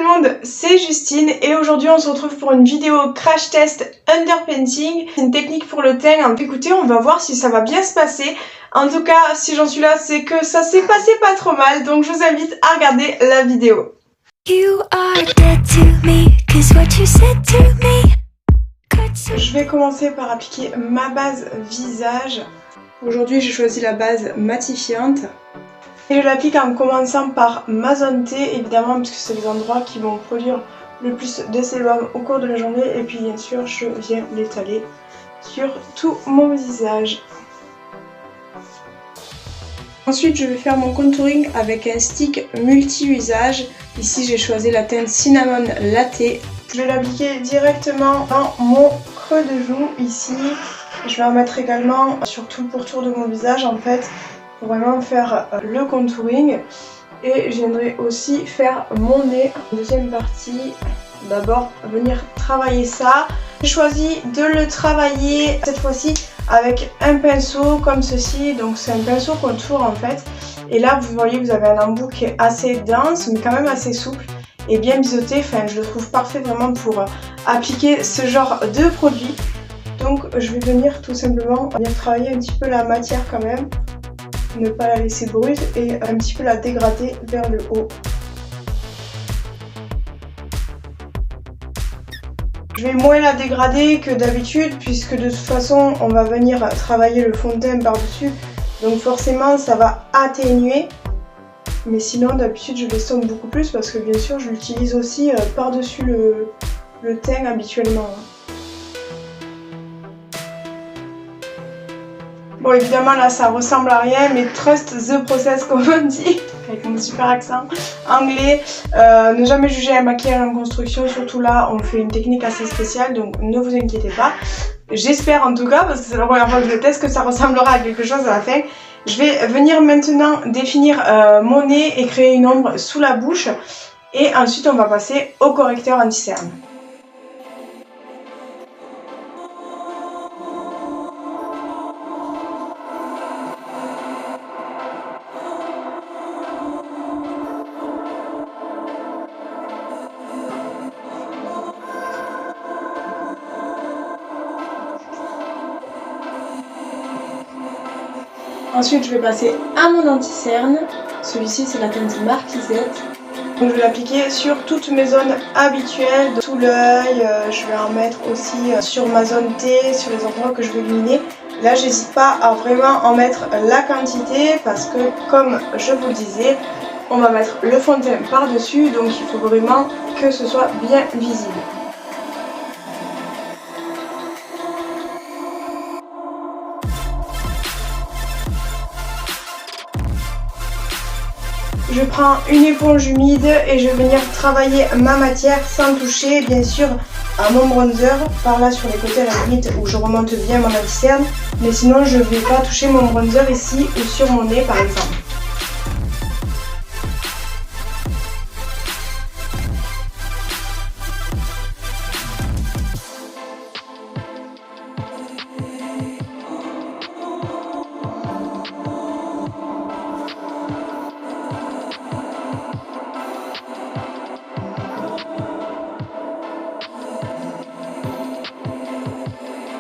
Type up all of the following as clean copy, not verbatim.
le monde, c'est Justine et aujourd'hui on se retrouve pour une vidéo crash test underpainting. C'est une technique pour le teint. Écoutez, on va voir si ça va bien se passer. En tout cas, si j'en suis là, c'est que ça s'est passé pas trop mal, donc je vous invite à regarder la vidéo. Je vais commencer par appliquer ma base visage. Aujourd'hui j'ai choisi la base matifiante. Et je l'applique en commençant par ma zone T, évidemment, parce que c'est les endroits qui vont produire le plus de sébum au cours de la journée. Et puis bien sûr, je viens l'étaler sur tout mon visage. Ensuite, je vais faire mon contouring avec un stick multi-usage. Ici, j'ai choisi la teinte Cinnamon Latte. Je vais l'appliquer directement dans mon creux de joue, ici. Je vais en mettre également sur tout le pourtour de mon visage, en fait, pour vraiment faire le contouring. Et je viendrai aussi faire mon nez. Deuxième partie, d'abord venir travailler ça. J'ai choisi de le travailler cette fois-ci avec un pinceau comme ceci. Donc c'est un pinceau contour en fait. Et là vous voyez, vous avez un embout qui est assez dense mais quand même assez souple et bien biseauté. Enfin, je le trouve parfait vraiment pour appliquer ce genre de produit. Donc je vais venir tout simplement venir travailler un petit peu la matière quand même. Ne pas la laisser brute et un petit peu la dégrader vers le haut. Je vais moins la dégrader que d'habitude puisque de toute façon on va venir travailler le fond de teint par dessus, donc forcément ça va atténuer, mais sinon d'habitude je l'estompe beaucoup plus parce que bien sûr je l'utilise aussi par dessus le teint habituellement. Bon, évidemment là ça ressemble à rien, mais trust the process comme on dit, avec mon super accent anglais. Ne jamais juger un maquillage en construction, surtout là on fait une technique assez spéciale, donc ne vous inquiétez pas. J'espère en tout cas, parce que c'est la première fois que je teste, que ça ressemblera à quelque chose à la fin. Je vais venir maintenant définir mon nez et créer une ombre sous la bouche. Et ensuite on va passer au correcteur anti-cerne. Ensuite, je vais passer à mon anti-cerne. Celui-ci, c'est la teinte Marquisette. Donc, je vais l'appliquer sur toutes mes zones habituelles, sous l'œil. Je vais en mettre aussi sur ma zone T, sur les endroits que je veux illuminer. Là, j'hésite pas à vraiment en mettre la quantité parce que, comme je vous le disais, on va mettre le fond de teint par-dessus. Donc, il faut vraiment que ce soit bien visible. Je prends une éponge humide et je vais venir travailler ma matière sans toucher bien sûr à mon bronzer, par là sur les côtés à la limite où je remonte bien mon anti-cerne, mais sinon je ne vais pas toucher mon bronzer ici ou sur mon nez par exemple.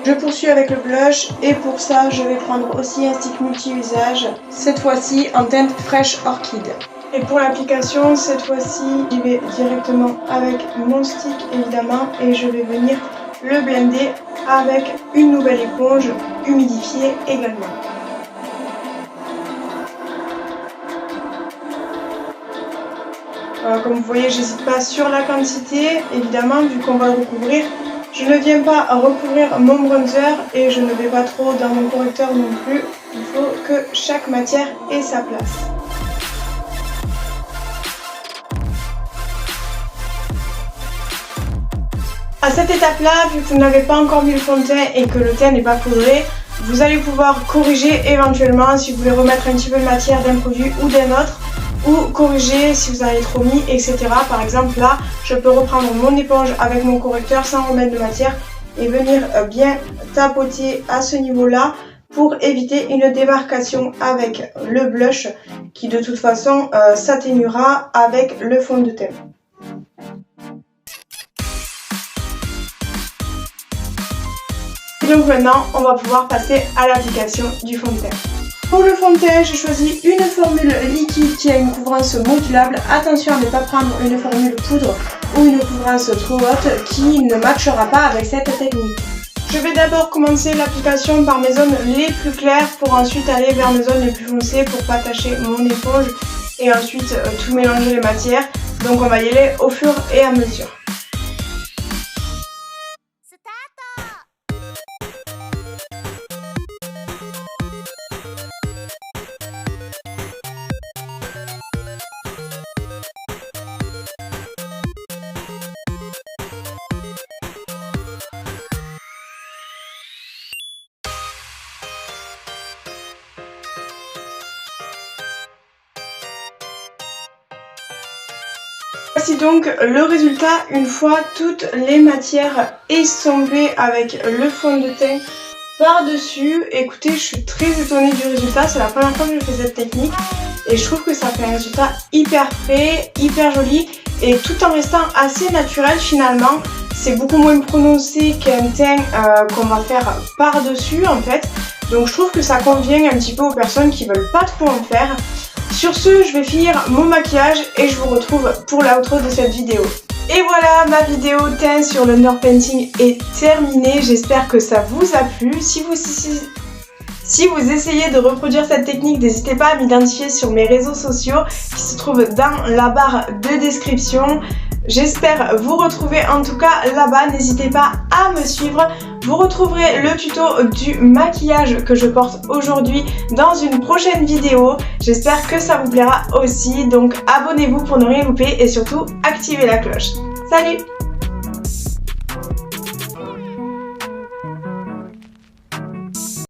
Je poursuis avec le blush et pour ça je vais prendre aussi un stick multi-usage, cette fois-ci en teinte fraîche orchide. Et pour l'application, cette fois-ci, j'y vais directement avec mon stick évidemment et je vais venir le blender avec une nouvelle éponge humidifiée également. Voilà, comme vous voyez, j'hésite pas sur la quantité, évidemment, vu qu'on va le recouvrir. Je ne viens pas à recouvrir mon bronzer et je ne vais pas trop dans mon correcteur non plus. Il faut que chaque matière ait sa place. À cette étape-là, vu que vous n'avez pas encore mis le fond de teint et que le teint n'est pas poudré, vous allez pouvoir corriger éventuellement si vous voulez remettre un petit peu de matière d'un produit ou d'un autre, ou corriger si vous avez trop mis, etc. Par exemple là, je peux reprendre mon éponge avec mon correcteur sans remettre de matière et venir bien tapoter à ce niveau-là pour éviter une démarcation avec le blush qui de toute façon s'atténuera avec le fond de teint. Et donc maintenant, on va pouvoir passer à l'application du fond de teint. Pour le fond de teint, j'ai choisi une formule liquide qui a une couvrance modulable. Attention à ne pas prendre une formule poudre ou une couvrance trop haute qui ne matchera pas avec cette technique. Je vais d'abord commencer l'application par mes zones les plus claires pour ensuite aller vers mes zones les plus foncées pour pas tacher mon éponge et ensuite tout mélanger les matières. Donc on va y aller au fur et à mesure. Voici donc le résultat une fois toutes les matières estompées avec le fond de teint par-dessus. Écoutez, je suis très étonnée du résultat, c'est la première fois que je fais cette technique et je trouve que ça fait un résultat hyper frais, hyper joli et tout en restant assez naturel finalement. C'est beaucoup moins prononcé qu'un teint qu'on va faire par-dessus en fait. Donc je trouve que ça convient un petit peu aux personnes qui veulent pas trop en faire. Sur ce, je vais finir mon maquillage et je vous retrouve pour l'outro de cette vidéo. Et voilà, ma vidéo teint sur l'underpainting est terminée. J'espère que ça vous a plu. Si vous essayez de reproduire cette technique, n'hésitez pas à m'identifier sur mes réseaux sociaux qui se trouvent dans la barre de description. J'espère vous retrouver en tout cas là-bas, n'hésitez pas à me suivre. Vous retrouverez le tuto du maquillage que je porte aujourd'hui dans une prochaine vidéo. J'espère que ça vous plaira aussi, donc abonnez-vous pour ne rien louper et surtout activez la cloche. Salut!